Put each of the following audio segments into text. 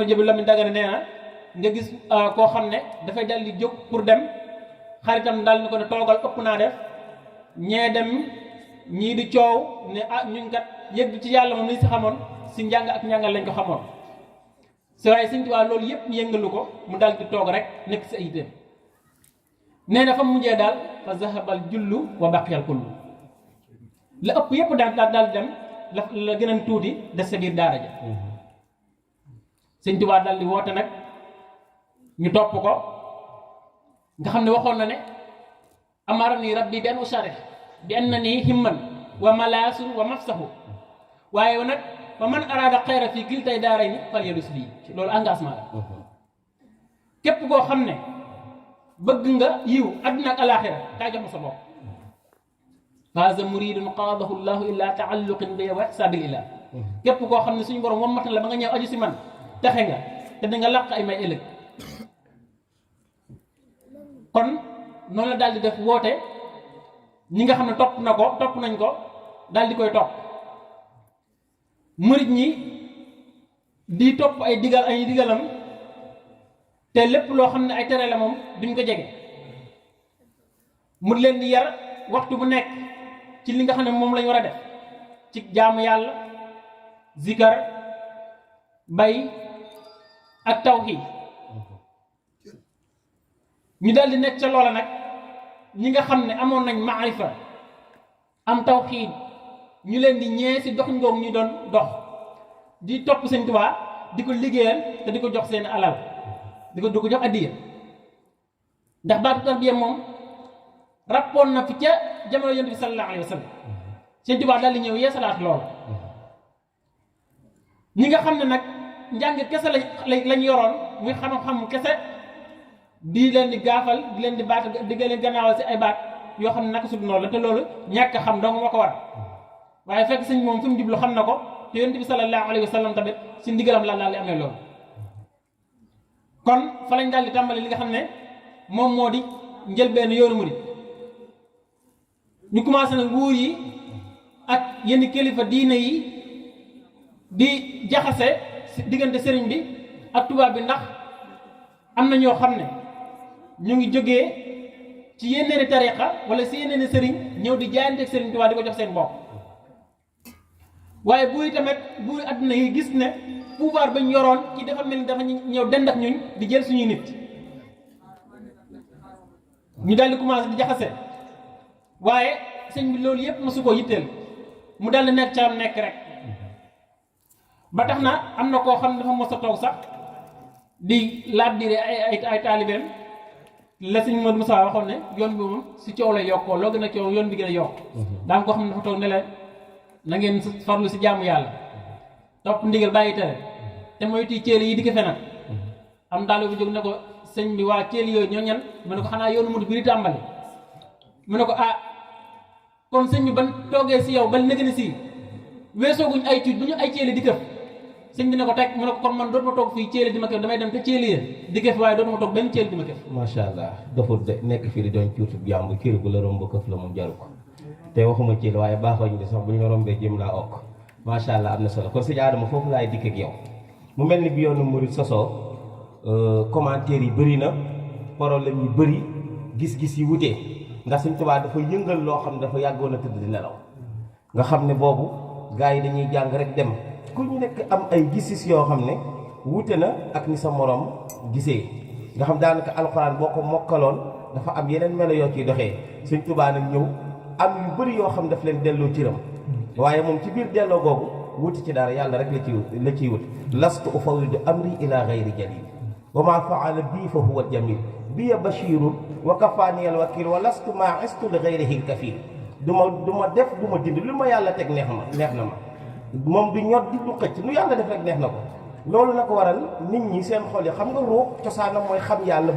jëbi Lamin Dagana nee na nga gis koo xam ne dafay dal di jóg pour dem xaritam daal ni ko ne toogal ëpp naa def ñee dem ñii di coow ne ñun kat yëgg ci yàlla moom li si xamoon si njàng ak njàngal lañ ko xamoon si waaye Sëñ Tuubaa loolu yëpp yëngalu ko mu dal di toog rek nekk si ay itam nee na fa mujjee daal fa zahabal jullu wa baqiyal kullu la ëpp yëpp daal dem la gën a tuuti des sa biir daara ja Sëñ Tuubaa daal di woote nag ñu topp ko nga xam ne waxoon na ne amarani rabbi bi an usharih bi annani himman wa malaasu wa mafsahu waaye nag fa man araada xayra fii kiltay daarayni falyalus bii loolu engagement la képp koo xam ne bëgg nga yiw àdduna ak alaaxira kaa jox ma sa bopp faaza muridun qaadahu llahu illa taalluqin bi wa ihsaabil ilah képp koo xam ne suñu borom wammatal la ba nga ñëw aju si man texe nga te da nga làq ay may ëllëg kon noonu la daal di def woote ñi nga xam ne topp nañ ko daal di koy topp murit ñi di topp ay digalam te lépp loo xam ne ay tere la moom duñ ko jege mu leen di yar waxtu bu nekk ci li nga xam ne moom lañ war a def ci jaamu yàlla zikar bay ak tawhiid ñu daal di nekk ca loola nag ñi nga xam ne amoon nañ maarifa am tawhiid ñu leen di ñee si dox ngoog ñu doon dox di topp Sëñ Tuubaa di ko liggéeyal te di ko jox seen alal di ko jox addiya ndax baatu tarbiya moom rappoon na fi ca jamono Yonent bi sallallahu alayhi wa sallam Sëñ Tuubaa daal di ñëw yeesalaat lool ñi nga xam ne nag njàng kese lañ yoroon muy xam-xam kese di leen di gaafal di leen di baat di leen gannaawal si ay baat yoo xam ne naka sud noonu la te loolu ñàkk xam dong moo ko war waaye fekk sëñ moom fi mu jublu xam na ko te Yonent bi sallallahu alayhi wa sallam tamit si ndigalam la daal di amee loolu kon fa lañ daal di tàmbali li nga xam ne moom moo di njëlbeen yoonu murid ñu commencé na nguur yi ak yenn kilifa diine yi di jaxase diggante sëriñ bi ak tubaab bi ndax am na ñoo xam ne ñu ngi jógee ci yeneen tariqa wala si yeneen sëriñ ñëw di jaayanteeg sëriñ Tuubaa di ko jox seen bopp waaye buy tamit buy àdduna yi gis ne pouvoir bañ yoroon ci dafa mel ni dafa ñëw dend ak ñun di jël suñuy nit ñu daal di commencé di jaxase waaye sëñ bi loolu yépp mosu koo yitteel mu daal di nekk ca nekk rek ba tax na am na koo xam ne dafa mos a toog sax di laaj dire ay taalibeem la sëñ Modou Moussa waxoon ne yoon bi moom si coow lay yokkoo loo gën a coow yoon bi gën a yokk daa ko xam ne dafa toog ne leen na ngeen farlu si jaamu yàlla topp ndigal bàyyi tere te moytu céeli yi di ko fenal am daal bu jóg ne ko sëñ bi waa céeli yooyu ñoo ñan mu ne ko xanaa yoonu murid bi di tàmbali mu ne ko kon sëñ bi ban toogee si yow ban nëgëni si weesooguñ ay cuuj bu ñu ay céeli di këf sëñ bi ne ko teg mu ne ko kon man dootuma toog fii céeli di ma këf damay dem te céeli ya di këf waaye dootuma toog benn céeli di ma këf macha allah daful de nekk fii di doon cuutu jàmb kër gu la romb këf la moom jaru ko te waxuma céeli waaye baaxoo ñu di sax bu ñu la rombee jëm laa okk macha allah am na solo kon sëñ Adama foofu laay dikk ak yow mu mel ni bi yoonu murid sosoo commentaire yi bëri na problème yu bëri gis-gis yi wutee ndax Sëñ Tuubaa dafa yëngal loo xam ne dafa yàggoon a tëdd di nelaw nga xam ne boobu gars yi dañuy jàng rek dem ku ñu nekk am ay gis-gis yoo xam ne wute na ak ni sa morom gisee nga xam daanaka alxuraan boo ko mokkaloon dafa am yeneen melo yoo ciy doxee Sëñ Tuubaa nag ñëw am yu bëri yoo xam daf leen delloo ciram waaye moom ci biir delloo googu wuti ci dara yàlla rek la ciy wut lastu ufawwidu amri ila gayri jalil wa ma faala bii fa huwa jamil biya bashirun wa kafaani al wakil wa lastu ma istu li gayrihi kafil du ma def du ma dindi lu ma yàlla teg neex na ma moom du ñot di du xëcc nu yàlla def rek neex na ko loolu na ko waral nit ñi seen xol yi xam nga ruux cosaanam mooy xam yàlla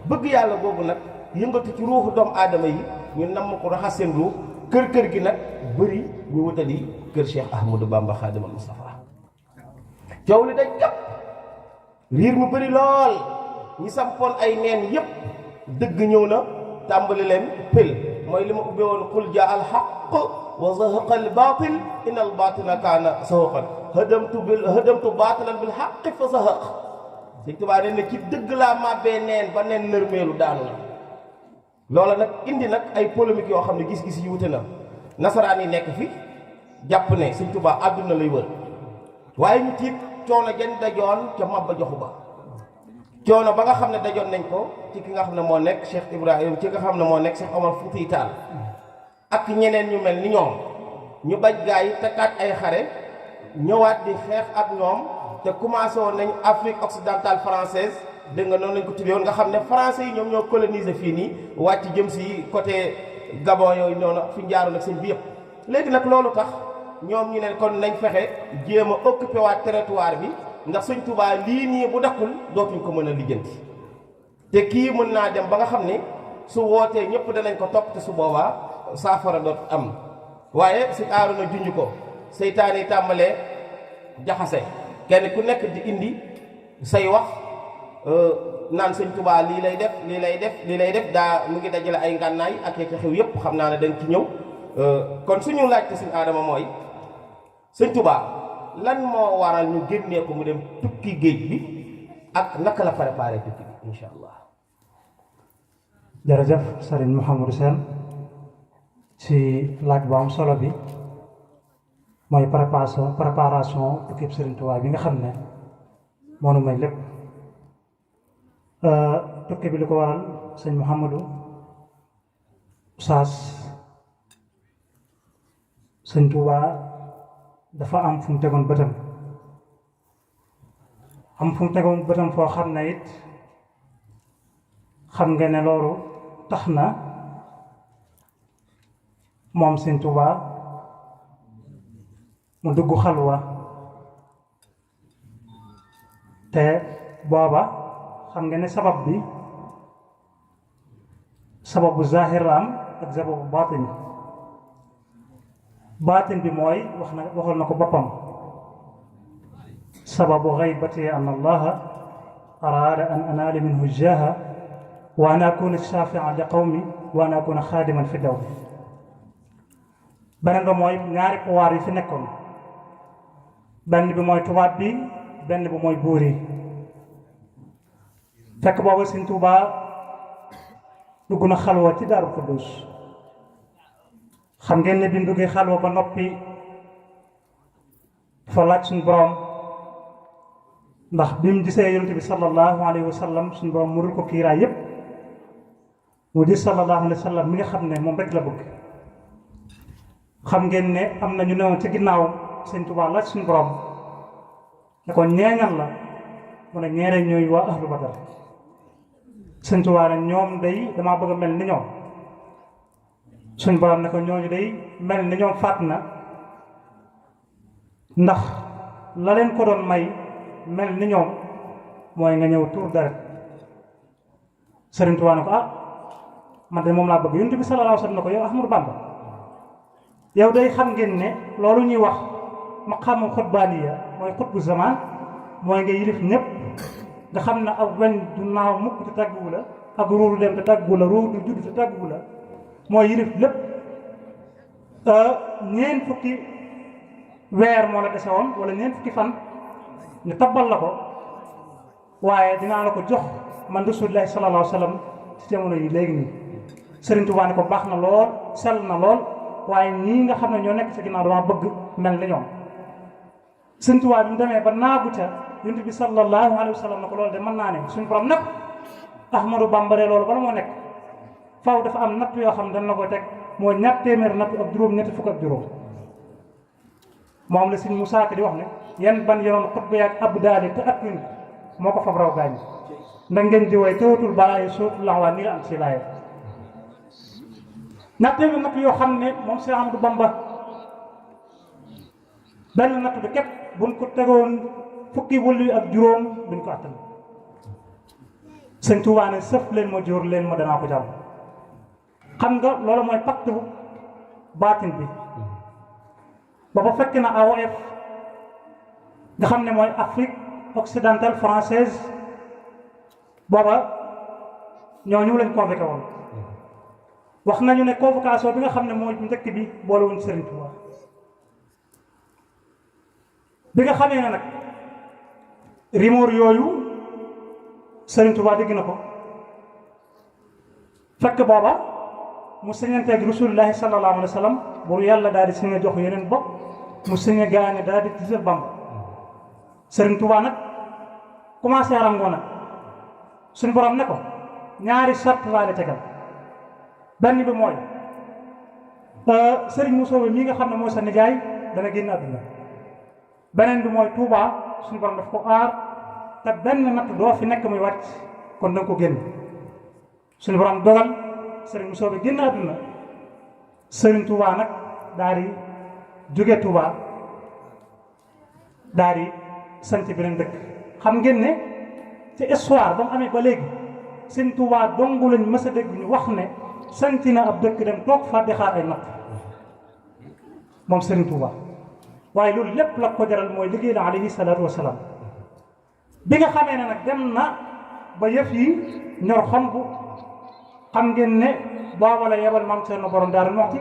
bëgg yàlla boobu nag yëngatu ci ruuxu doomu aadama yi ñu namm ko raxas seen ruux kër gi nag bëri ñu wutali kër Cheikh Ahmadou Bamba Khadimal Moustapha coow li dañ jàpp riir mu bëri lool ñi sampoon ay neen yépp dëgg ñëw na tàmbali leen pël mooy li ma ubbee woon qul jaa al haqq wa zahaqa al batil inna al batila kaana zahuqan hadamtu batilan bil haqq fa zahaq. Sëñ Tuubaa nee na ci dëgg laa màbbee neen ba neen nërmeelu daanu na. loola nag indi nag ay polémique yoo xam ne gis-gis yi wute na nasaraan yi nekk fi jàpp ne Sëñ Tuubaa àdduna lay wër waaye ñu tiit coono jan dajoon ca Maba Jaxu Ba coono ba nga xam ne dajoon nañ ko ci ki nga xam ne moo nekk Cheikh Ibrahima ci nga xam ne moo nekk Cheikh Omar Fouti Tall ak ñeneen ñu mel ni ñoom ñu baj gaa yi tekkaat ay xare ñëwaat di xeex ak ñoom te commencé woon nañ Afrique occidentale française dégg nga noonu lañ ko tuddee woon nga xam ne français yi ñoom ñoo coloniser fii nii wàcc jëm si côté Gabon yooyu noonu fi njaaroon ak seen bi yëpp. léegi nag loolu tax ñoom ñu ne kon nañ fexe jéem a occupé waat territoire bi ndax Sëñ Tuubaa lii nii bu dakkul dootuñ ko mën a lijjanti te kii mën naa dem ba nga xam ne su wootee ñëpp danañ ko topp te su boobaa saafara doot am waaye si aaru na junj ko seytaane yi tàmbalee jaxase kenn ku nekk di indi say wax naan Sëñ Tuubaa lii lay def lii lay def lii lay def daa mu ngi dajale ay ngànnaay ak ci xew yépp xam naa ne dañ ci ñëw kon suñu laajte Sëñ Adama mooy Sëñ Tuubaa lan moo waral ñu génnee ko mu dem tukki géej bi ak naka la préparé tukki bi insha allah. jërëjëf Serigne Mouhamadou Sène ci laaj bu am solo bi mooy préparation tukkib Serigne Touba bi nga xam ne moo nu may lépp. tukki bi li ko waral sëñ Mouhamadou Saas Sëñ Touba dafa am fu mu tegoon bëtam foo xam ne it xam nga ne loolu tax na moom Sëñ Touba mu dugg xalwa te booba xam nga ne sabab bi sababu zahir la am ak sababu baatin bi mooy waxal na ko boppam sababu ghaybati an allaha arada an anaala minhu jaha wa an akuna shafi'an li qawmi wa an akuna xaadiman fi dawmi beneen ba mooy ñaari pouvoir yi fi nekkoon benn bi mooy tubaab bi benn bi mooy buur yi fekk booba Sëñ Tuubaa dugg na xalwa ci Daaru Xuddus xam ngeen ne bi mu duggee xalwa ba noppi dafa laaj suñu borom ndax bi mu gisee yonent bi sallallahu alayhi wa sallam suñu borom murul ko kiiraay yépp mu di sallallahu alayhi wa sallam mi nga xam ne moom rek la bëgg xam ngeen ne am na ñu newoon ci ginnaawam Sëñ Tuubaa laaj suñu borom ne ko ñeeñal la mu ne ñeere ñooy waa ahlu Badar Sëñ Tuubaa ne ñoom day damaa bëgg a mel ni ñoom suñ borom ne ko ñooñu day mel ni ñoom faat na ndax la leen ko doon may mel ni ñoom mooy nga ñëw tuur deret Sëriñ Tuubaa ne ko man de moom laa bëgg Yonent bi sallallahu alayhi wa sallam ne ko yow Ahmadu Bamba yow day xam ngeen ne loolu ñuy wax maqaamu xutbaaniya mooy xutbu zaman mooy nga yilif ñëpp nga xam ne ak weñ du naaw mukk te tàgguwu la ak ruuru dem te tàgguwu la ruur du judd te tàgguwu la mooy yilif lépp ñeent fukki weer moo la dese woon wala ñeent fukki fan ñu tabbal la ko waaye dinaa la ko jox man Rasulullaahi sallallaahu alayhi wa sallam ci jamono yi léegi nii Sëriñ Tuubaa ne ko baax na lool sell na lool waaye ñii nga xam ne ñoo nekk ci ginnaaw dama bëgg mel ni ñoom Sëriñ Tuubaa bi mu demee ba naagu ca Yonent bi sallallahu alayhi wa sallam ne ko loolu de mën naa ne suñu borom nag Ahmadu Bamba loolu bala moo nekk faw dafa am natt yoo xam ne dañ la ko teg moo ñaar téeméer natt ak juróom ñetti fukk ak juróom moom la Sëriñ Musaa Ka di wax ne yan ban yoroon xutba yaak abdaali te at min moo ko fab raw gaañ ndax ngeen di woy teewatul balaa yi sootul laxwaa nii la am si laaye ñaar téeméer natt yoo xam ne moom Seex Ahmadu Bamba benn natt bi képp buñ ko tegoon fukki wëllu ak juróom duñ ko attan Sëñ Tuubaa ne sëf leen ma jóor leen ma danaa ko jàmm xam nga loolu mooy pacte bu baatin bi ba fa fekk na AOF nga xam ne mooy Afrique occidentale française booba ñooñu lañ convoqué woon wax nañu ne convocation bi nga xam ne mooy njëkk bi boolewuñ Serigne Touba bi nga xamee ne nag rumeur yooyu Serigne Touba dégg na ko fekk booba mu siñanteeg Rasulullahi sallallahu alayhi wa sallam bu yàlla daal di signé jox yeneen bopp mu signé gaañe daal di tisal Bamba Serigne Touba nag commencé arangoo nag suñu borom ne ko ñaari sart laa la tegal benn bi mooy Serigne Moussa mii nga xam ne mooy sa nijaay dana génn àdduna beneen bi mooy Touba suñu borom daf ko aar te benn natt doo fi nekk muy wàcc kon da nga ko génn suñu borom dogal Serigne Moussa bi génn àdduna Serigne Touba nag daal di jóge Touba daal di sant beneen dëkk xam ngeen ne ci histoire ba mu amee ba léegi Serigne Touba dongu lañ mës a dégg ñu wax ne santi na ab dëkk dem toog fa di xaar ay natt moom Serigne Touba waaye loolu lépp la ko jaral mooy liggéey la alayhi salaatu wasalaam bi nga xamee ne nag dem na ba yëf yi ñor xam bu xam ngeen ne booba la yebal maam Cerno borom Daaru Muxti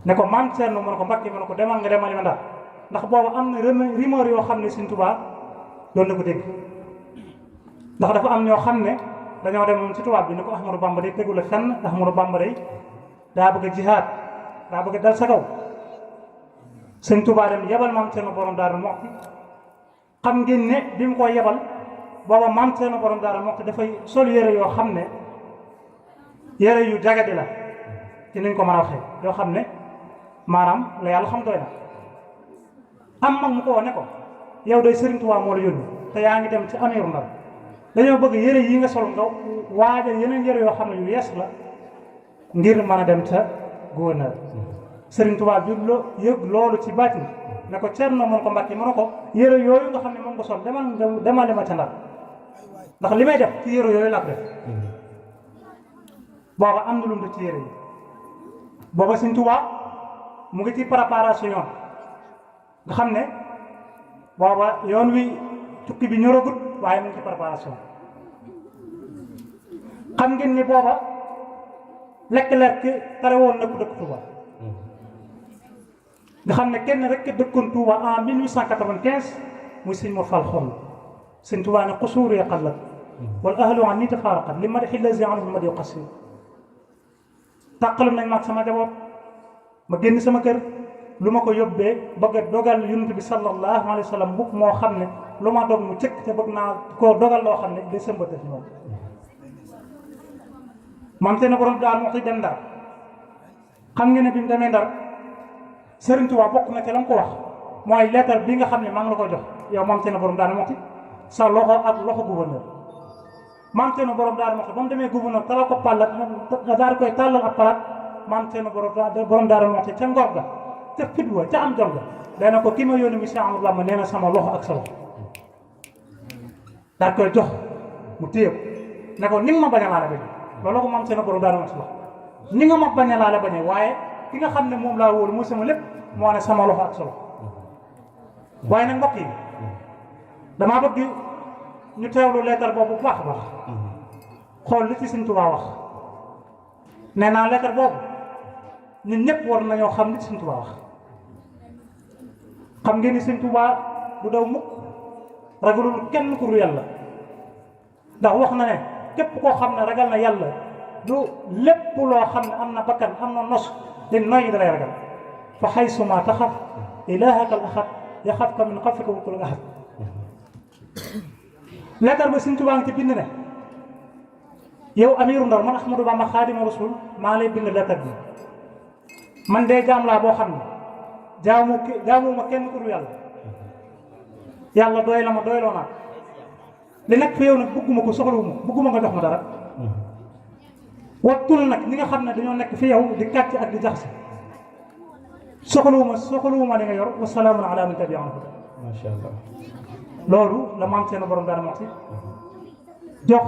ne ko maam Cerno mu ne ko Mbàkke mu ne ko demal nga demal ma Ndar ndax booba am na rumeur yoo xam ne Serigne Touba doon na ko dégg ndax dafa am ñoo xam ne dañoo dem moom ci tubaab bi ne ko Ahmadou Bamba day tegu la fenn Ahmadou Bamba day daa bëgg a jihaad daa bëgg a dal sa kaw Sëñ Touba dem yebal maam Cerno borom Daaru Muxti xam ngeen ne bi mu ko yebal booba maam Cerno borom Daaru Muxti dafay sol yére yoo xam ne yére yu jagadi la ci niñ ko mën a waxee yoo xam ne maanaam la yàlla xam doy na am mag mu ko ne ko yow day Sëriñ Touba moo la yónni te yaa ngi dem ci amiru Ndar dañoo bëgg yére yi nga sol nga waajal yeneen yére yoo xam ne yu yees la ngir mën a dem ca gouverneur Serigne Touba bi yëg loolu ci baatin ne ko Cerno moom ko Mbàkke mën na ko yére yooyu nga xam ne moom nga sol demal ma ca Ndar ndax li may def ci yére yooyu laa ko def booba am na lu mu def ci yére yi booba Serigne Touba mu ngi ci préparation nga xam ne booba yoon wi tukki bi ñoragut waaye mu ngi ci préparation xam ngeen ni booba lekk-lekk tere woon na ku dëkk Touba nga xam ne kenn rek dëkkoon Touba en 1895 muy sëñ Mor Fall Xol sëñ Touba ne xusuur ya qallat wal ahlu an ni tafaaraqat li ma dexi lazi anhu ma di qasir tàqalu nañ maag sama jaboot ma génn sama kër lu ma ko yóbbee bëgg a dogal yonent bi sallallahu alayhi wa sallam mbub moo xam ne lu ma dog mu cëkk te bëgg naa koo dogal loo xam ne day sëmbata ci moom maam te ne borom Daaru Muxti dem Ndar xam ngeen ne bi mu demee Ndar Serigne Touba bokk na ca la mu ko wax mooy lettre bi nga xam ne maa ngi la ko jox yow maam te ne borom Daaru Muxti sa loxo ak loxo gouverneur maam te ne borom Daaru Muxti ba mu demee gouverneur tala ko pàllat daal di koy tàllal ab palaat maam te ne borom Daaru Muxti ca ngor ga ca fit wa ca am jom ga day na ko ki ma yónni monsieur Amadou Bamba nee na sama loxo ak sa loxo daal koy jox mu téye ko ne ko ni nga ma bañ a laale bañ loolu ko maam seen borom Daaru Muxti wax ni nga ma bañ a laale bañ waaye ki nga xam ne moom laa wóolu mooy sama lépp moo ne sama loxo ak sa loxo waaye nag mbokk yi damaa bëgg ñu teewlu leetar boobu bu baax a baax xool li ci Sëñ Tuubaa wax nee naa leetar boobu ñun ñëpp war nañoo xam li ci Sëñ Tuubaa wax xam ngeen ni Sëñ Tuubaa du daw mukk ragalul kenn ku dul yàlla ndax wax na ne képp koo xam ne ragal na yàlla du lépp loo xam ne am na bakkan am na nos di noyyi da lay ragal fa xaysuma taxaf ilaahaka al ahad yaxafka min xafika wa kullu ahad leetar ba Sëñ Tuubaa ngi ci bind ne yow amiru Ndar man Ahmadou Bamba Xaadimu Rasuul maa lay bind leetar bi man dee jaam laa boo xam ne jaamuma kenn ku dul yàlla yàlla doy la ma doyloo naa li nag fi yow nag bëgguma ko soxlawuma bëgguma nga jox ma dara wattul nag ñi nga xam ne dañoo nekk fi yow di kàcc ak di jaxase soxlawuma li nga yor wa salaamun ala man tabi'ahum macha allah loolu la maam seen borom Daaru Muxti jox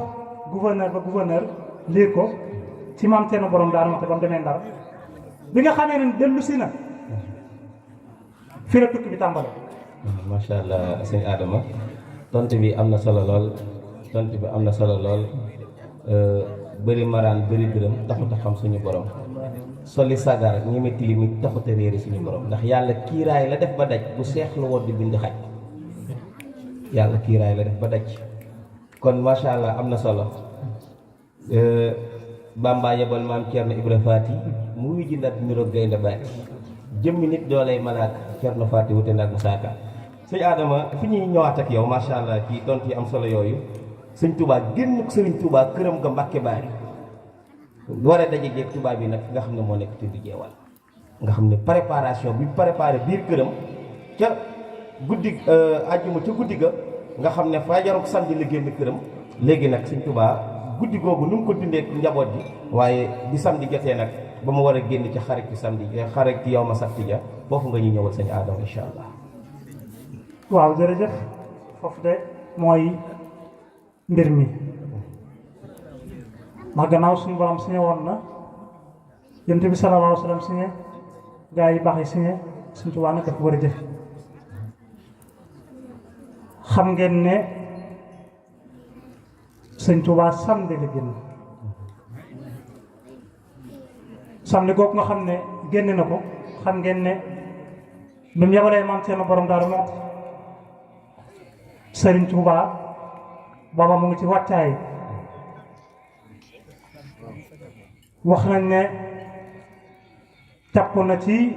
gouverneur lii ko ci maam seen borom Daaru Muxti ba mu demee Ndar bi nga xamee ne dellu si na fii la tukki bi tàmbale macha allah sëñ Adama tontu bi am na solo lool bëri maraan bëri dërëm taxut a xam suñu borom soli sagar ñi mi tilimi taxut a réeri suñu borom ndax yàlla kiiraay la def ba daj bu seex la woon di bind xaj yàlla kiiraay la def ba daj kon macha allah am na solo Bamba yebal maam Cerno Ibra Faati mu wuy ji nat niroog gaynde baati jëmmi nit doolay malaaka Cerno Faati wute nag mu saaka sëñ Adama fi ñuy ñëwaat ak yow macha allah ci tontu yi am solo yooyu sëñ Touba génn ko sëriñ Touba këram nga Mbàkke Baari war a daje jeeg Touba bi nag nga xam ne moo nekk tuddi jeewal nga xam ne préparation bi préparé biir këram ca guddi àjjuma ca guddi ga nga xam ne fajaruk samedi la génn këram léegi nag sëñ Touba guddi googu nu mu ko dundee njaboot ji waaye bi samedi jotee nag ba mu war a génn ci xarit ci samedi xarit ci yow ma sabti ja foofu nga ñu ñëwal sëñ Adama incha allah. waaw jërëjëf foofu de mooy mbir mi ndax gannaaw suñu borom signé woon na yonent bi sallallahu alayhi wa sallam signé gaa yi baax yi signé suñ Tuubaa nag dafa war a jëf xam ngeen ne sëñ Tuubaa samedi la génn samedi googu nga xam ne génn na ko xam ngeen ne bi mu yebalee maam seen borom Daaru Muxti sëriñ Tuubaa booba mu ngi ci wàccaay wax nañ ne jàpp na ci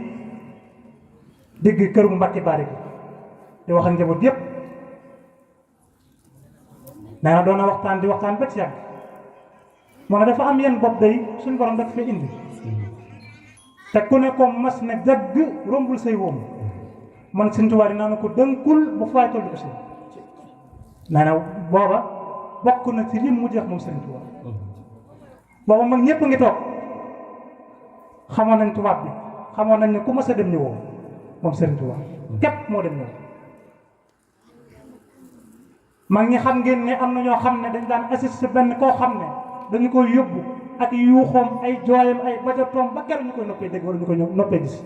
digg këru Mbàkke Baari gi di wax ak njaboot yépp nee na doon na waxtaan di waxtaan ba ci yàgg moo ne dafa am yenn bopp day suñu borom dafa fi indi te ku ne ko mas ne dagg rombul say woom man Sëñ Tuubaa dinaa na ko dënkul bu faay toll di ko si nee na booba bokk na ci lim mu jeex moom Sëñ Tuubaa booba mag ñëpp ngi toog xamoon nañ tubaab bi xamoon nañ ne ku mas a dem ñëwoo moom Sëñ Tuubaa képp moo dem ñëw mag ñi xam ngeen ne am na ñoo xam ne dañ daan assisté benn koo xam ne dañu koy yóbbu ak yuuxoom ay jooyam ay bajatoom ba keroog ñu koy noppee dégg wala ñu koy noppee gis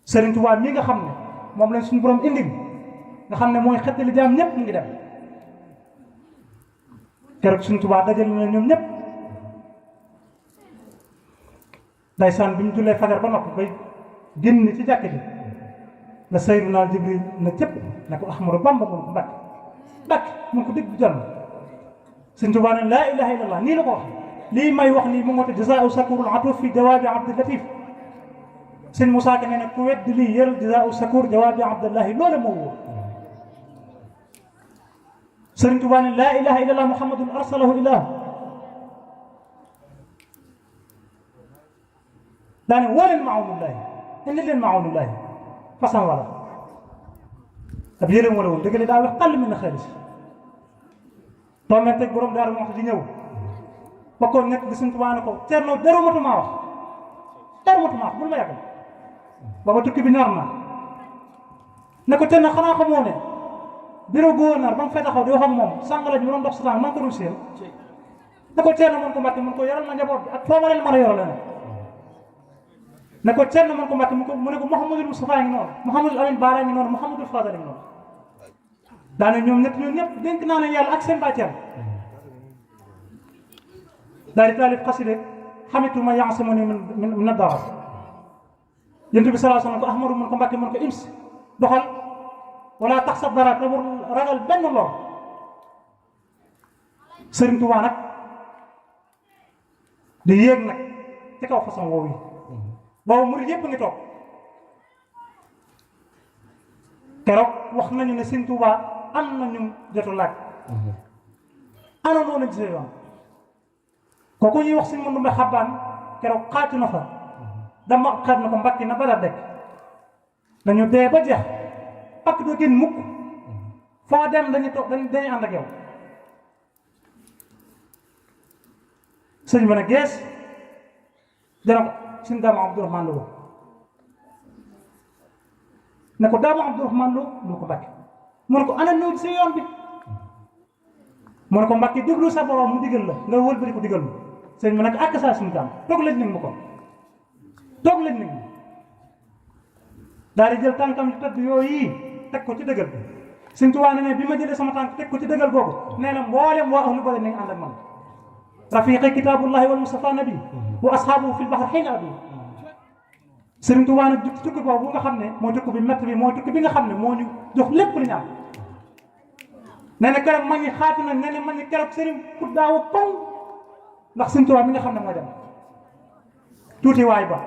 Sëriñ Tuubaa mii nga xam ne moom lañ suñu borom indi nga xam ne mooy xettali jaam ñëpp mu ngi dem keroog suñu Tuubaa dajal na ñoom ñëpp ndeysaan bi mu jullee fajar ba noppi bay génn ci jàkk ji la Sayyiduna Jibril na cëpp ne ko Ahmadu Bamba mun ko Mbàkke Mbàkke mun ko dégg bu jàmm Sëñ Tuubaa ne laa ilaha illallah nii la ko wax lii may wax nii mu ngote jazaa'u sakurul atuf fi jawaabi abdi latif sëñ Musaa Ka nee na ku weddi lii yëral jazaa'u sakur jawaabi abdallahi loole moo wóor Sëñ Tuubaa ne laa ilaha illallah muhammadun arsalahu ilah daane woo leen maawonullahi indi leen maawonullahi façon wala ab yëleem wala woon dëgg la daa wax xàll mi na xaalis toomen teg borom Daaru Muxti di ñëw bokkoon nekk gi Sëñ Tuubaa ne ko Cerno dara matumaa wax bul ma yàggal booba tukki bi ñor na ne ko Cerno xanaa xamoo ne bureau gouverneur ba mu fay taxaw di wax ak moom sàngala ji mu doon dox sa tànk man ko dul seen ne ko Cerno mën ko Mbàkke mun ko yoral ma njaboot bi ak foo ma leen mën a yorale ne ne ko Cerno mën ko Mbàkke mu ne ko Mouhamadul Moustapha ngi noonu Mouhamadul Amin Baara ngi noonu Mouhamadul Fadal ngi noonu daane ñoom ñëpp dénk naa leen yàlla ak seen bàcceem daal di taalif xaside xamitu ma yasamuni min ad-darar yonent bi sallallahu alayhi wasallam ko Ahmadu mun ko Mbàkke mun ko ims doxal wala tax sa dara te ragal benn lor Sëriñ Tuubaa nag di yéeg nag ci kaw façon woowu yi boobu murid yëpp ngi toog keroog wax nañu ne Sëriñ Tuubaa am na ñu jotu laaj ana noonu gisee yoon kooku ñuy wax Sëriñ Mandumbe Xabbaan keroog xaatu na fa dama xaat na ko Mbàkke na bala dekk dañu dee ba jeex pakk doo génn mukk foo dem dañuy toog dañuy ànd ak yow sëñ bi ne gees dana ko suñ Daama Abdourahmane Lo ne ko Daama Abdourahmane Lo mu ko Mbàkke mu ne ko ana noo gisee yoon bi mu ne ko Mbàkke déglu sa borom mu digal la nga wëlbati ko digal ma sëñ bi nag ak saa suñu daam toog leen nag ma ko toog leen nag daal di jël tànkam yu tëdd yooyu teg ko ci dëggal bi Sëñ Tuubaa ne bi ma jëlee sama tànk teg ko ci dëggal googu nee na mboolem waa ahlu Badar nañ ànd ak man rafiqi kitaabullahi wal mustafa nabi wa ashaabuhu fil bahr xiina abi Sëriñ Tuubaa nag tukki boobu nga xam ne moo tukki bi métti bi moo tukki bi nga xam ne moo ñu jox lépp lu ñu am nee na keroog mag ñi xaatu na nee na mag ñi keroog sëriñ pour daaw koŋ ndax Sëriñ Tuubaa mi nga xam ne moo dem tuuti waay ba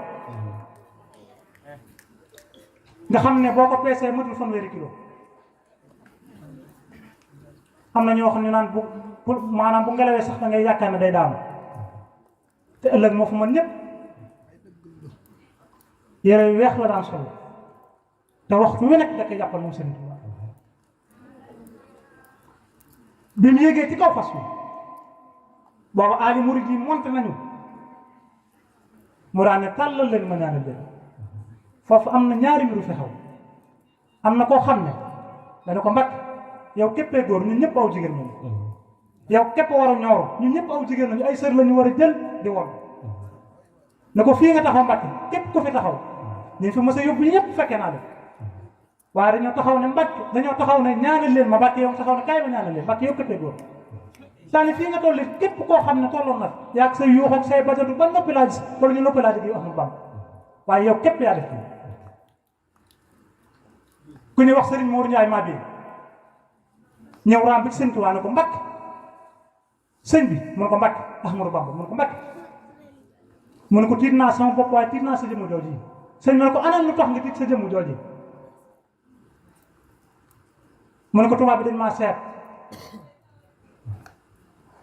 nga xam ne boo ko peesee matul fanweeri kilo am na ñoo xam ne naan bu maanaam bu ngelawee sax da ngay yaakaar ne day daanu te ëllëg moo fa mën ñëpp yére yu weex la daan solo te waxtu wi nekk da koy jàppal moom Sëriñ Tuubaa bi mu yéegee ci kaw fas wi boobu aali murid yi monte nañu mu daan ne tàllal leen ma ñaanal leen foofu am na ñaari mbiru fi xaw am na koo xam ne dana ko mbakk yow képpee góor ñun ñëpp aw jigéen ñoom yow képp war a ñooru ñun ñëpp aw jigéen lañu ay sër la ñu war a jël di won ne ko fii nga taxaw mbakk képp ku fi taxaw ñu fi mos a yóbbu ñëpp fekkee naa def waaye dañoo taxaw ne mbakk dañoo taxaw ne ñaanal leen ma mbakk yow taxaw ne kaay ma ñaanal leen mbakk yow képpee góor daani fii nga toll képp koo xam ne tolloon na yaa ak say yuux ak say bajatu ba noppi laa gis wala ñu noppi laa gis wax mu bam waaye yow képp yaa def ku ñuy wax Serigne Mour Ndiaye maa bi ñëw raam bi Sëñ Tuubaa ne ko mbakk sëñ bi mu ne ko mbakk Ahmadou Bamba mu ne ko mbakk mu ne ko tiit naa sama bopp waaye tiit naa sa jëmm jooji sëñ bi ne ko anam lu tax nga tiit sa jëmm jooji mu ne ko tubaab bi dañ maa seet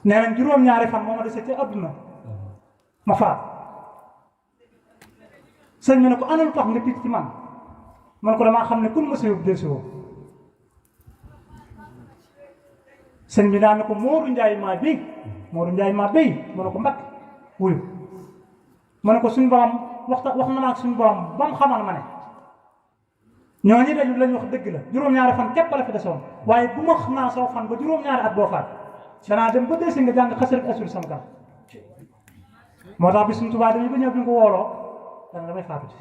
nee nañ juróom-ñaari fan moo ma dese ci adduna ma faat sëñ bi ne ko anam lu tax nga tiit ci man man ko damaa xam ne kun ma sa yóbbu del si woo sëñ bi daa ne ko Moodu Njaay maa béy Moodu Njaay maa béy mu ne ko mbakk wuyu mu ne ko suñu borom wax na ma ak suñu borom ba mu xamal ma ne ñooñu dañu lañ wax dëgg la juróom-ñaari fan képp la fi desoon waaye bu ma xam naa soo fan ba juróom-ñaari at boo faat danaa dem ba desi nga jàng xasal ak asul sama kam moo tax bi suñu Tuubaa dañu ba ñëw bi nga ko wooloo dana damay faatu ci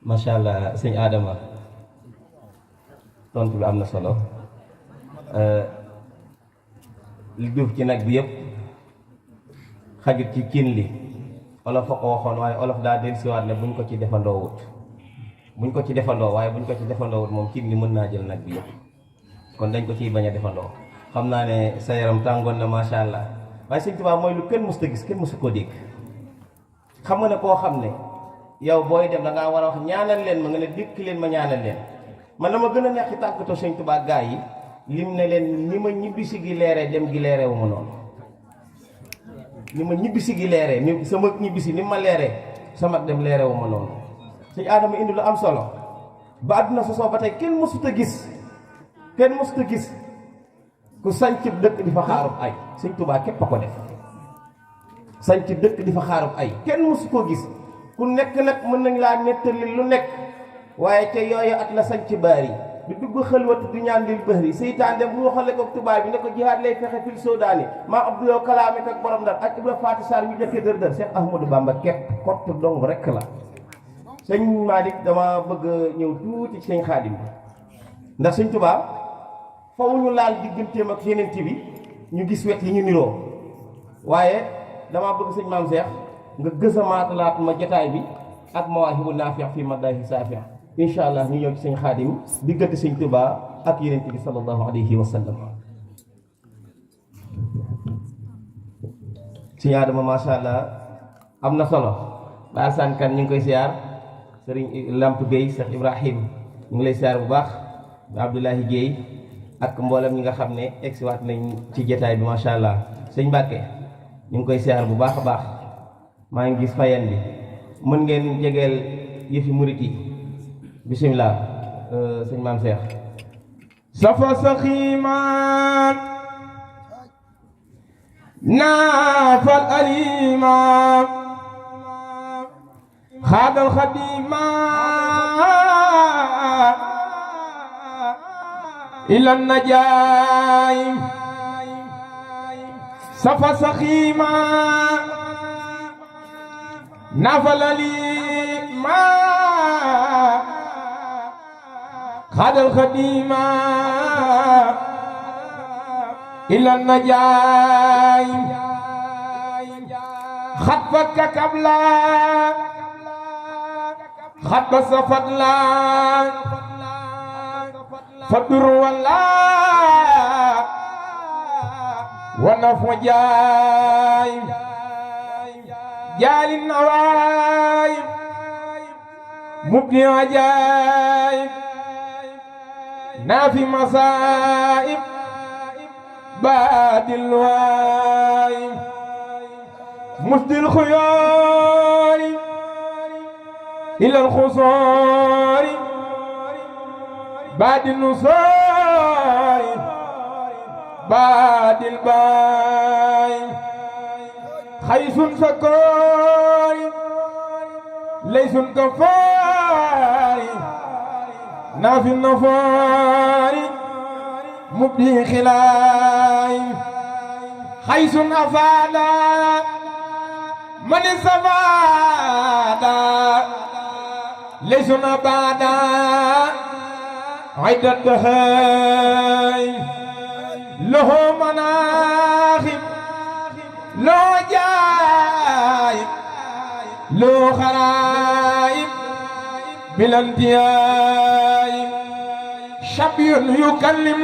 macha allah sëñ Adama tontu bi am na solo li duuf ci nag bi yëpp xajut ci cin li olof a ko waxoon waaye olof daa dellusiwaat ne buñ ko ci defandoo wut buñ ko ci defandoo waaye buñ ko ci defandoo wut moom cin li mën naa jël nag bi yëpp kon dañ ko ciy bañ a defandoo xam naa ne sa yaram tàngoon na macha allah waaye sëñ Tuubaa mooy lu kenn mës ta gis kenn mësu koo dégg xam nga ne koo xam ne yow booy dem da ngaa war a wax ñaanal leen ma nga ne dikk leen ma ñaanal leen man dama gën a neex ci tàggatoo sëñ Tuubaa gaa yi lim ne leen ni ma ñibbisi gi leeree dem gi leeree wu ma noonu ni ma ñibbisi gi leeree ni sama ñibbisi ni ma leeree sama dem leeree wu ma noonu sëñ Adama indi lu am solo ba àdduna sosoo ba tey kenn mësut a gis ku sanc dëkk di fa xaarub ay sëñ Tuubaa képp a ko def sanc dëkk di fa xaarub ay kenn mësu koo gis ku nekk nag mën nañ laa nettali lu nekk waaye ca yooyu at la sanc baari di dugg xëlwatu di ñaan lil bëri seytaan dem bu waxale ko tubaab bi ne ko jihaad lay fexe fil soodaani maa abduloo kalaame ak borom ndar ak ibra faati saar ñu jëkkee dër dër Cheikh Ahmadou Bamba képp kott dong rek la sëñ Malick dama bëgg ñëw tuuti ci sëñ Xaadim bi ndax sëñ Tuubaa faw ñu laal digganteem ak yeneen bi ñu gis wet yi ñu niroo waaye dama bëgg sëñ Maam Cheikh nga gësamaatalaat ma jotaay bi ak mawaahibu naafi' fi madaahi saafi' incha allah ñu ñëw ci sëñ Xaadim diggante sëñ Tuubaa ak yeneen bi sallallahu alayhi wa sallam. sëñ Adama macha allah am na solo ba Alsaan Kan ñu ngi koy siyaar sëriñ Lamp Gueye Cheikh Ibrahim ñu ngi lay siyaar bu baax Abdoulahi Gueye ak mboolem ñi nga xam ne egsiwaat nañ ci jotaay bi macha allah sëñ Mbàkke ñu ngi koy siyaar bu baax a baax maa ngi gis fayen bi mën ngeen jegeel yëfi murit yi bisimilah sëñ Maam Cheikh safa saximan naafal alima xaadal xadima ila najaay safa saxima naafal alima xaadal xadima إلى النجاي خطفك كبلا خطف صفدلا فدر ولا ونفو جاي جال النوايب مبني عجايب نافي مصائب باد الوايب مسدي الخيار إلى الخصار بعد النصار بعد الباي خيس سكار ليس كفار نافي النفار مبدي خلاي خيس أفادا من الزفادا ليس نبادا عدة دهاي له مناخب له جايب له خرايب بلا انتهاء شبي يكلم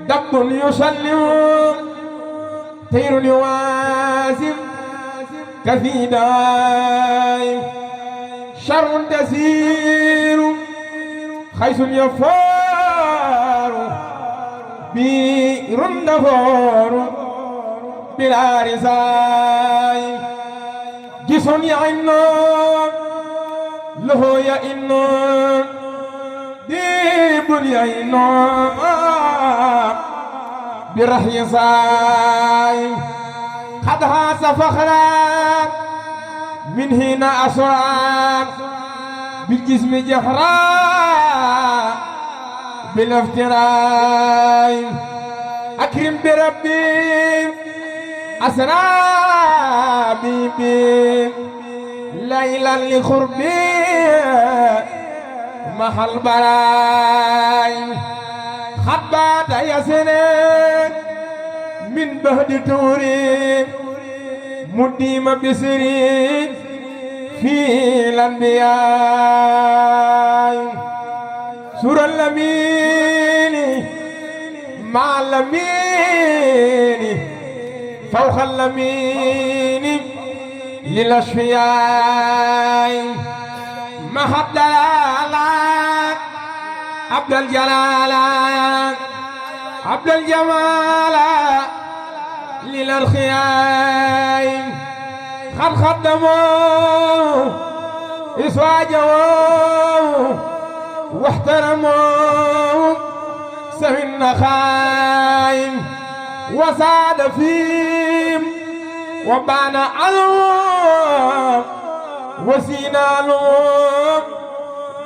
دب يسلم طير يواسم كثيداي شر تسير خيس يفار بير دفار بلا رساي جسم يعين له يئن ديب يئن برحي صاي قد هاس فخرا من هنا أسرا بالجسم جهرا بالافتراء أكرم بربي أسرى بي ليلا لخربي محل براي خبات يسنين من بهد توري مديم بسري في الأنبياء سور اللمين مع اللمين فوق اللمين للأشفياء محب دلالة عبد الجلال عبد الجمال للأرخياء خد خدموا إسواجوا واحترموا سوي النخايم وساد فيهم وبان علوم وسينالهم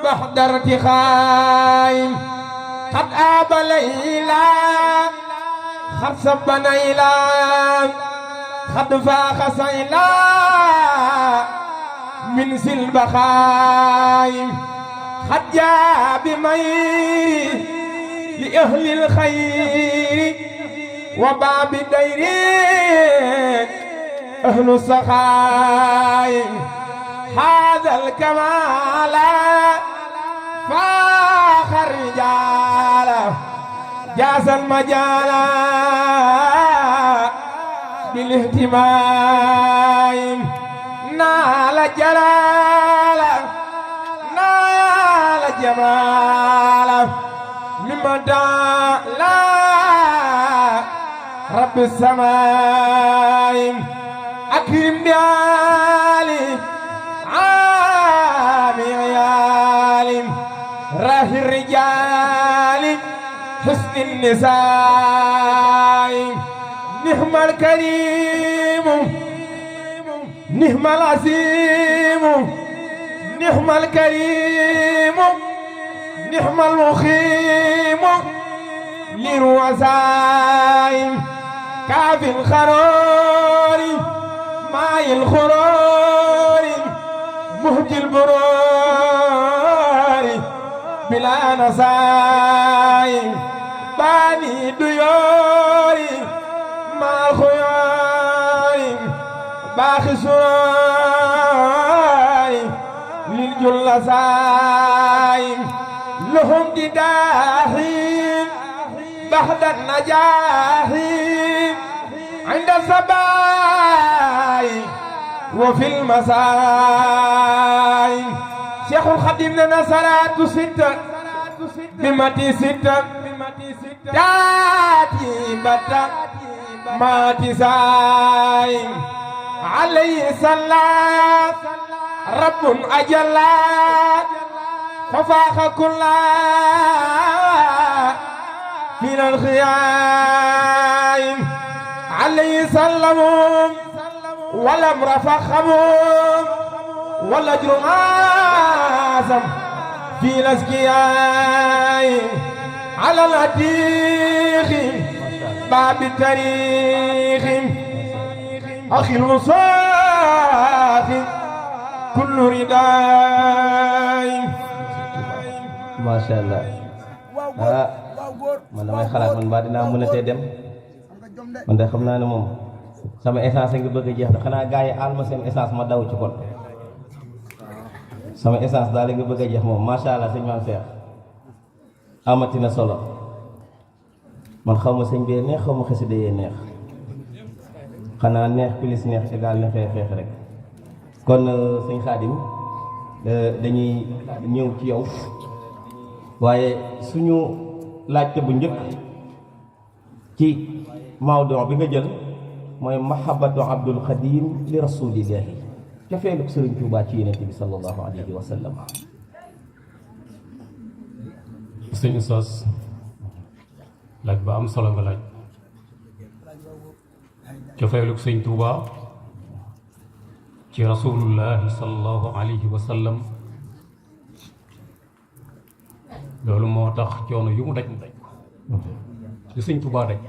بعد ارتخايم قد آب ليلا قد سب نيلا قد فاق سيلا من سلبخايم قد جاء بمير لأهل الخير وباب دير أهل السخايم هذا الكمال فاخر رجال جاز المجال بالاهتمام نال جلال نال جمال مما لا رب السماء أكرم بعالي عامي عيالي راهي الرجال حسن النساء نعم الكريم نعم العظيم نعم الكريم نعم المخيم للوسائل كافي الخرار ماي الخرار مهدي البرار بلا نسائل باني ديوري مع الخيار باخي سراري للجل سايم لهم دداهي بعد النجاح عند الصباي وفي المساء شيخ الخديم لنا صلاة ستة بمتي ستة تاتي بتا ما تساي عليه صلى رب أجل ففاق كل من الخيام عليه سلمهم ولم رفخهم ولا جرماسم في الأزكياء على العتيق باب التاريخ أخي المصاف كل رداء ما شاء الله man damay xalaat man mbaa dinaa mën a tee dem man de xam naa ne moom sama essence nga bëgg a jeex da xanaa gars yi aal ma seen essence ma daw ci kon sama essence daal nga bëgg a jeex moom macha allah sëñ Mame Cheikh amati na solo man xaw ma sëñ bee neex xaw ma xasida yee neex xanaa neex plus neex égal ne xeex rek kon sëñ Khadim dañuy ñëw ci yow waaye suñu laajte bu njëkk ci mawdu bi nga jël mooy mahabbatu Abdul Xadim li rasulillahi cofeelu Sëriñ Tuubaa ci Yonent bi sallallahu alayhi wa sallam. sëñ Oustaz laaj ba am solo nga laaj cofeelu Sëriñ Tuubaa ci rasulullahi sallallahu alayhi wa sallam loolu moo tax coono yu mu daj mu daj ko li Sëñ Tuubaa daj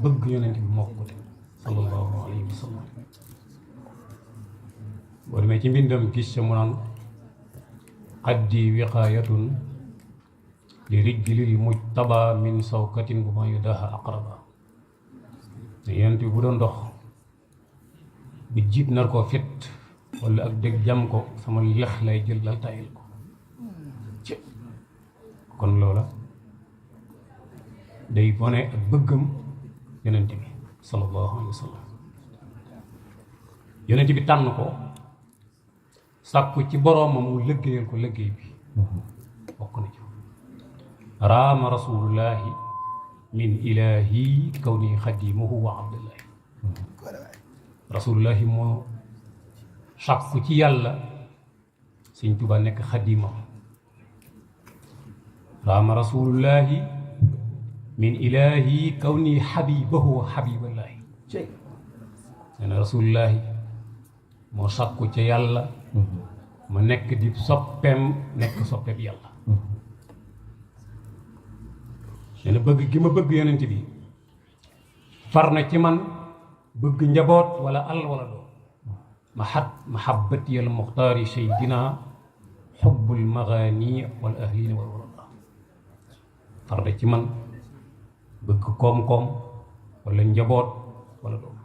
bëgg Yonent bi moo ko daj sallallahu alayhi wa sallam boo demee ci mbindam gis ca mu naan addi wiqaayatun li rijlil mujtaba min sawkatin bu ma yudaha aqraba ne Yonent bi bu doon dox bi jiit nar koo fit wala ak dégg jam ko sama lex lay jël lal tayil ko kon loola day bone ak bëggam Yonent bi sallallahu alayhi wa sallam Yonent bi tànn ko sàkku ci boroomam mu liggéeyal ko liggéey bi bokk na ci raama rasulullahi min ilahi kawni xadimuhu wa abdullahi rasulullahi moo sàkku ci yàlla Sëñ Tuubaa nekk xadimam raama rasulullahi min ilahi kawni xabibahu wa xabiballahi nee na rasulullahi moo sàkku ca yàlla ma nekk di soppeem nekk soppeem yàlla nee na bëgg gi ma bëgg Yonent bi far na ci man bëgg njaboot wala alal wala doom mahabbati al muxtaari sayyidina xubbul magaani wal ahlina wal walada far na ci man bëgg koom-koom wala njaboot wala doom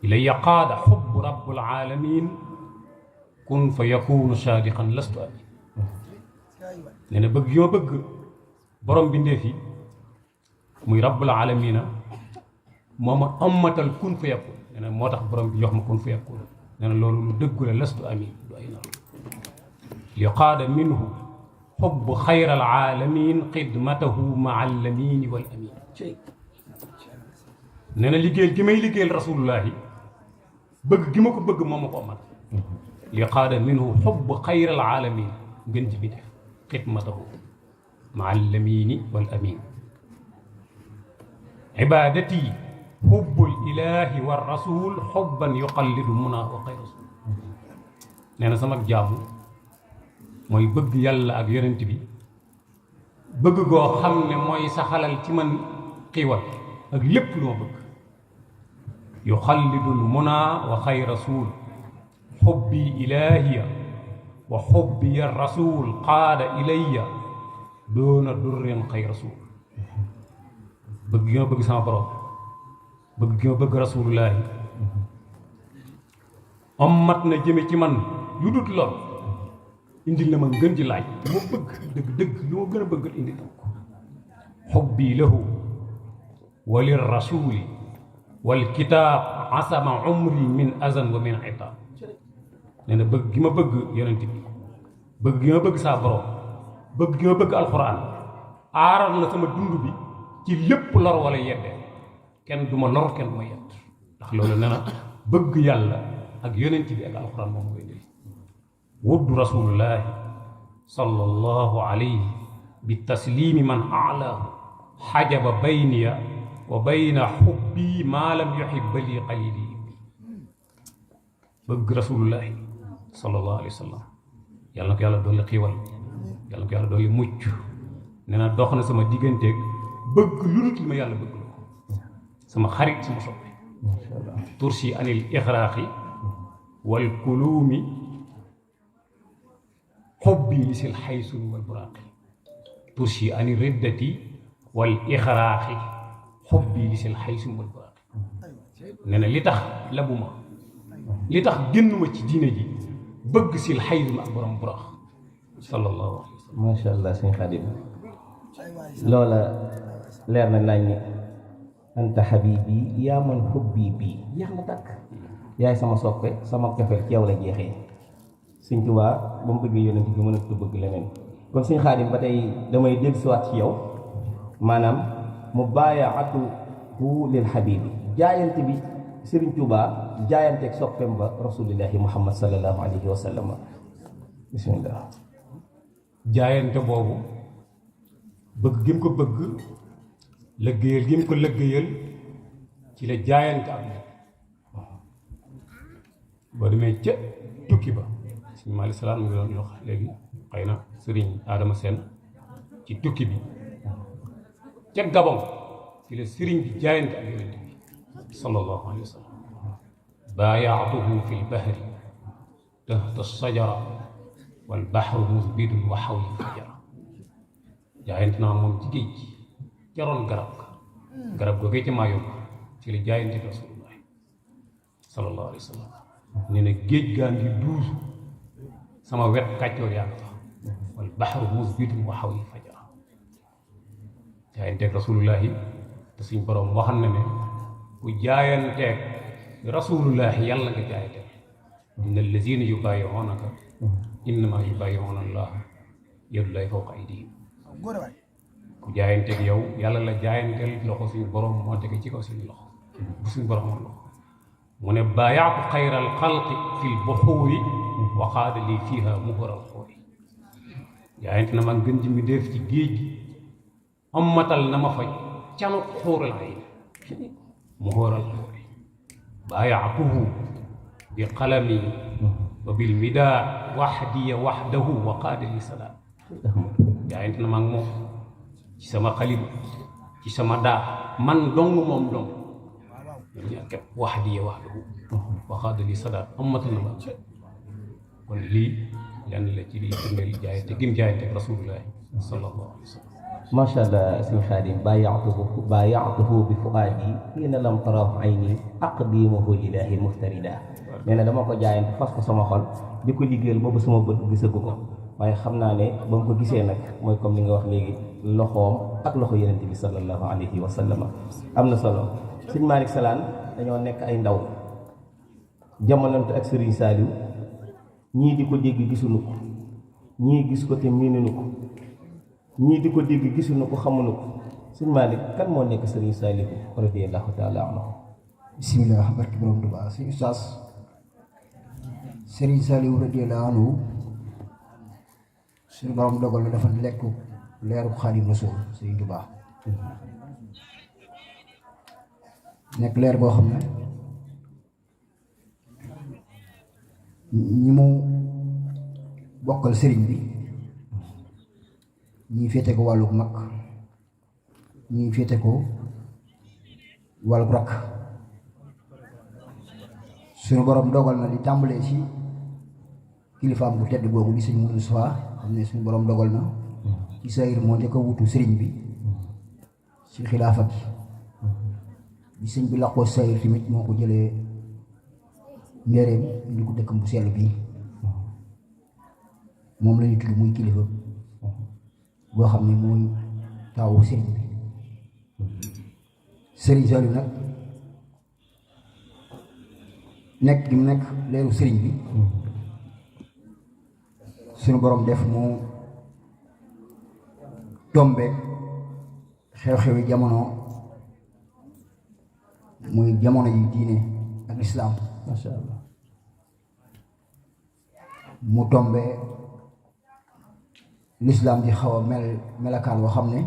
ilayya qaada xubbu rabbul alamin kun fa yakunu saadiqan lastu amin nee na bëgg yoo bëgg borom bindeef yi muy rabbul alamina moo ma ammatal kun fa yakun nee na moo tax borom bi jox ma kun fa yakun nee na loolu lu dëggu la lastu amin du ay nar li qaada minhu xubbu xayral alamin xidmatahu maa allamin wal amin nee na liggéeyal gi may liggéeyal rasulullahi bëgg gi ma ko bëgg moo ma ko amal li qaada minhu xubbu xayral alamin ngeen ji bi def xidmatahu maa allamin wal amin ibadati xubbul ilahi wa rasul xubban yuqallidu muna wa xay rasul nee na sama jaamu mooy bëgg yàlla ak Yonent bi bëgg goo xam ne mooy saxalal ci man xiiwal ak lépp lu ma bëgg yuxallidul muna wa xay rasul xubbi ilahiya wa xubbiya rasul qaada ilayya doona durrin xay rasul bëgg gi ma bëgg sama borom bëgg gi ma bëgg rasulullahi mat na jëme ci man lu dut lool indil na ma ngën ji laaj lu ma bëgg dëgg lu ma gën a bëgg indil na ko xubbi lahu wa lir rasuli wal kitaab asama umri min azan wa min itab nee na bëgg gi ma bëgg yonent bi bëgg gi ma bëgg saa borom bëgg gi ma bëgg alxuraan aaral na sama dund bi ci lépp lor wala yedde kenn du ma lor kenn du ma yedd ndax loolu nee na bëgg yàlla ak yonent bi ak alxuraan moom koy def wuddu rasulullahi sallallahu alayhi bi taslimi man alaahu xajaba bayniya wa bayna xubbi maa lam yuhibba li qalili bëgg rasulullahi sallallahu alayhi wa sallam yàlla na ko yàlla dolli xiiwal yàlla na ko yàlla dolli mucc nee na dox na sama digganteeg bëgg lu dul li ma yàlla bëgg loo sama xarit sama soppe tursi anil ixraaxi wal kuluumi xubbi lisil xaysun wal buraaqi tursi anil riddati wal ixraaxi xubbi lisil xaysun wal buraaqi nee na li tax labuma li tax génnuma ci diine ji bëgg sil xaysun ak borom burax sallallahu alayhi wa sallam. macha allah sëñ Xaadim loola leer na nañ ni anta xabibi yaa man xubbi bii jeex na tàkk yaay sama soppe sama cofeel ci yow la jeexee sëñ Tuubaa ba mu bëggee yonent bi mënatu bëgg leneen kon sëñ Xaadim ba tey damay dellusiwaat ci yow maanaam mu baayaatuhu lil xabibi jaayante bi sëriñ Tuubaa jaayanteeg soppeem ba rasulillahi muhammad sallallahu alayhi wa sallam bismillah. jaayante boobu bëgg gi mu ko bëgg lëggéeyal gi mu ko lëggéeyal ci la jaayante ak boo demee ca tukki ba sëñ Maalik Salaam mu ngi doon wax léegi xëy na sëriñ Adama Seen ci tukki bi ca Gabon ci la sëriñ bi jaayante ak yonent bi sallallahu alayhi wa sallam baayaatuhu fi lbahri tahta sajara wal bahru musbidun wa xawli fajara jaayante naa moom ci géej gi ca roon garab googee ci maayom ci la jaayante ak rasulullah sallallahu alayhi wa sallam nee na géej gaa ngi duusu sama wet kàccoor yaa nga fa wal bahru musbidun wa xawli fajara jaayanteeg rasulullahi te suñ borom waxam na ne ku jaayanteeg rasulullahi yàlla nga jaayanteeg inna allazina yubaayi'unaka innama yubaayi'una allah yadullahi fawqa aydihim ku jaayanteeg yow yàlla la jaayanteel loxo suñu borom moo tege ci kaw suñu loxo bu suñu borom moom loxo mu ne baayaatu xayral xalqi fil buxuuri wa qaada lii fiiha muhral xoori jaayante na ma gën ji mi def ci géej gi ammatal na ma fa canu xuural ay muhral xoori baayaatuhu bi qalami wa bil midaa waxdiya waxdahu wa qaada lii salaam jaayante na ma moom ci sama xalima ci sama daa man dong moom dong ñoom ñaar képp waxdiya waxdahu wa qaada lii salaam ammatal na ma kon lii lenn la ci liy firndeel jaayante gim jaayante ak rasulullahi sallallahu alayhi wa sallam. macha allah sëñ Xaadim baayaatuhu bi fuaadi hiina lam tarahu ayni aqdimuhu lillahi muftarida nee na dama ko jaayante fas ko sama xol di ko liggéeyal boobu sama bët gisagu ko waaye xam naa ne ba mu ko gisee nag mooy comme li nga wax léegi loxoom ak loxo yonent bi sallallahu alayhi wa sallam am na solo. sëñ Malick Salaan dañoo nekk ay ndaw jamonante ak Serigne Saliou ñii di ko dégg gisuñu ko ñii gis ko te miinuñu ko ñii di ko dégg gisuñu ko xamuñu ko sëñ Malick kan moo nekk Serigne Saliou radiyallahu taala anhu. bismillah barki borom Tuubaa si ustaas Serigne Saliou radiyallahu anhu suñu borom dogal na dafa lekk leeru Xaadimu Rasuul Serigne Tuubaa nekk leer boo xam ne ñi mu bokkal sëriñ bi ñii féete ko wàllu mag ñii féete ko wàllu rakk suñu borom dogal na di tàmbalee ci kilifaam bu tedd googu di sëñ Moustapha xam ne suñu borom dogal na ci sayir moo njëkk a wutu sëriñ bi ci xilaafa gi bi sëñ bi laqoo sayir tamit moo ko jëlee njëreem indi ko dëkkam bu sell bii moom la ñu tudd muy kilifa boo xam ne mooy taawu sëriñ bi sëriñ Saliou nag nekk gi mu nekk leeru sëriñ bi suñu borom def mu tombe xew-xewi jamono muy jamono yi diine ak lislaam macha allah mu tombe lislaam di xaw a melakaan woo xam ne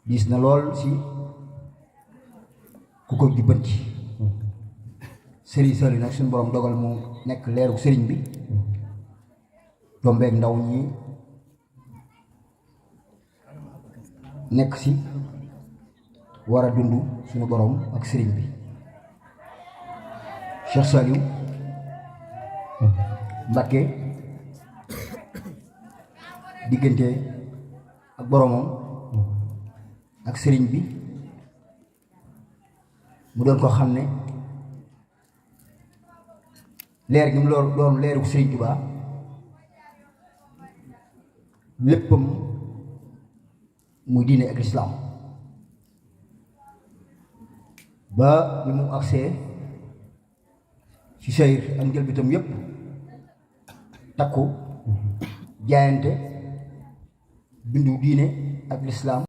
diis na lool si ku ko jubbanti sëriñ Saliou nag suñu borom dogal mu nekk leeru sëriñ bi tombeek ndaw ñi nekk si war a dund suñu borom ak sëriñ bi Cheikh Saliou Mbacké diggante ak boromam ak sëriñ bi mu doon ko xam ne leer gi mu doon leeru sëriñ Tuubaa léppam muy diine ak lislaam ba ni mu agsee ci sayir ak njëlbitam yépp takku jaayante bindu diine ak lislaam